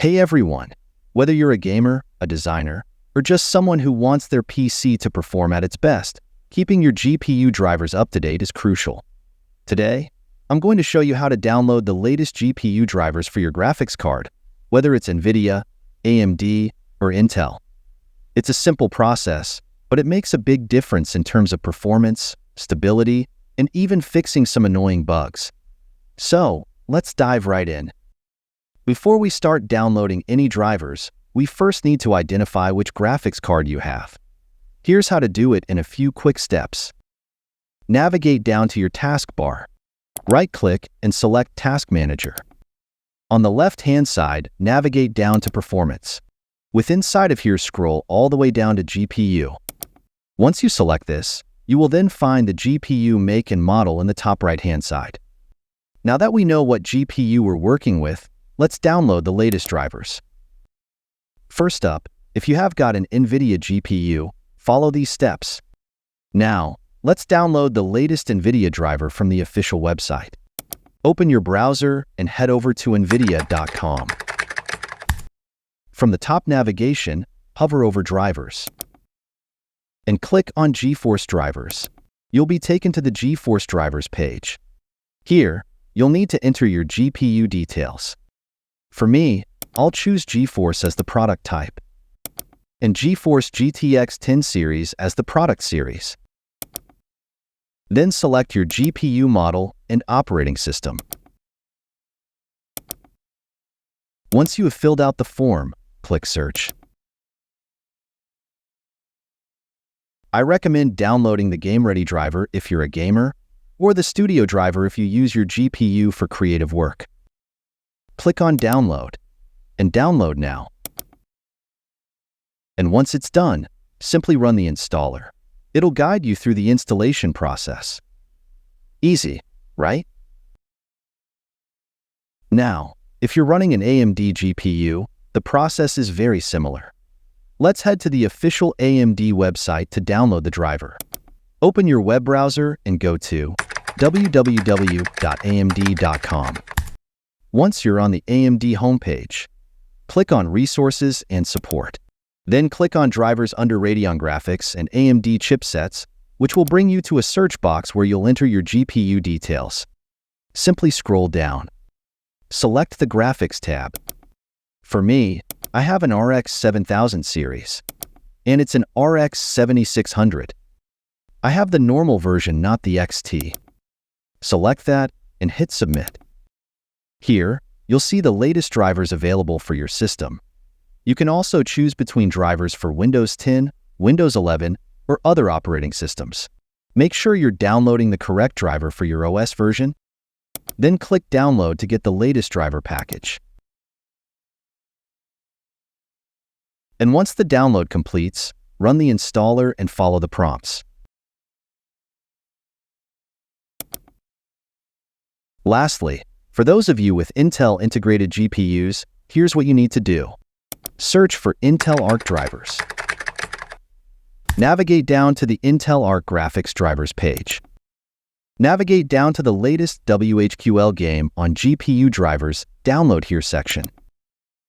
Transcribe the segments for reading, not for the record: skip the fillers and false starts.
Hey everyone! Whether you're a gamer, a designer, or just someone who wants their PC to perform at its best, keeping your GPU drivers up to date is crucial. Today, I'm going to show you how to download the latest GPU drivers for your graphics card, whether it's NVIDIA, AMD, or Intel. It's a simple process, but it makes a big difference in terms of performance, stability, and even fixing some annoying bugs. So, let's dive right in. Before we start downloading any drivers, we first need to identify which graphics card you have. Here's how to do it in a few quick steps. Navigate down to your taskbar. Right-click and select Task Manager. On the left-hand side, navigate down to Performance. Inside of here, scroll all the way down to GPU. Once you select this, you will then find the GPU make and model in the top right-hand side. Now that we know what GPU we're working with, let's download the latest drivers. First up, if you have got an NVIDIA GPU, follow these steps. Now, let's download the latest NVIDIA driver from the official website. Open your browser and head over to nvidia.com. From the top navigation, hover over Drivers and click on GeForce Drivers. You'll be taken to the GeForce Drivers page. Here, you'll need to enter your GPU details. For me, I'll choose GeForce as the product type and GeForce GTX 10 series as the product series. Then select your GPU model and operating system. Once you have filled out the form, click Search. I recommend downloading the Game Ready driver if you're a gamer, or the Studio driver if you use your GPU for creative work. Click on Download, and download now. And once it's done, simply run the installer. It'll guide you through the installation process. Easy, right? Now, if you're running an AMD GPU, the process is very similar. Let's head to the official AMD website to download the driver. Open your web browser and go to www.amd.com. Once you're on the AMD homepage, click on Resources and Support. Then click on Drivers under RADEON Graphics and AMD chipsets, which will bring you to a search box where you'll enter your GPU details. Simply scroll down. Select the Graphics tab. For me, I have an RX 7000 series, and it's an RX 7600. I have the normal version, not the XT. Select that and hit Submit. Here, you'll see the latest drivers available for your system. You can also choose between drivers for Windows 10, Windows 11, or other operating systems. Make sure you're downloading the correct driver for your OS version. Then click Download to get the latest driver package. And once the download completes, run the installer and follow the prompts. Lastly, for those of you with Intel integrated GPUs, here's what you need to do. Search for Intel Arc drivers. Navigate down to the Intel Arc Graphics Drivers page. Navigate down to the latest WHQL game on GPU drivers Download Here section.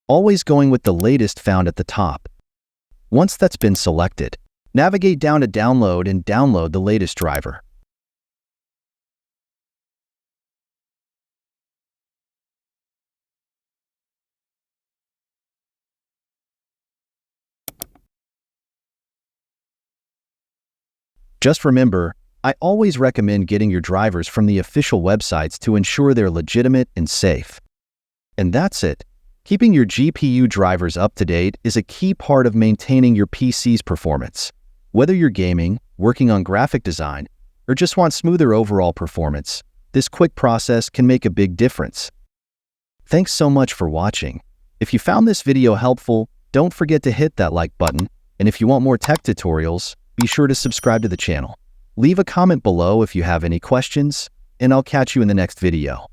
Always going with the latest found at the top. Once that's been selected, navigate down to Download and download the latest driver. Just remember, I always recommend getting your drivers from the official websites to ensure they're legitimate and safe. And that's it. Keeping your GPU drivers up to date is a key part of maintaining your PC's performance. Whether you're gaming, working on graphic design, or just want smoother overall performance, this quick process can make a big difference. Thanks so much for watching. If you found this video helpful, don't forget to hit that like button, and if you want more tech tutorials, be sure to subscribe to the channel. Leave a comment below if you have any questions, and I'll catch you in the next video.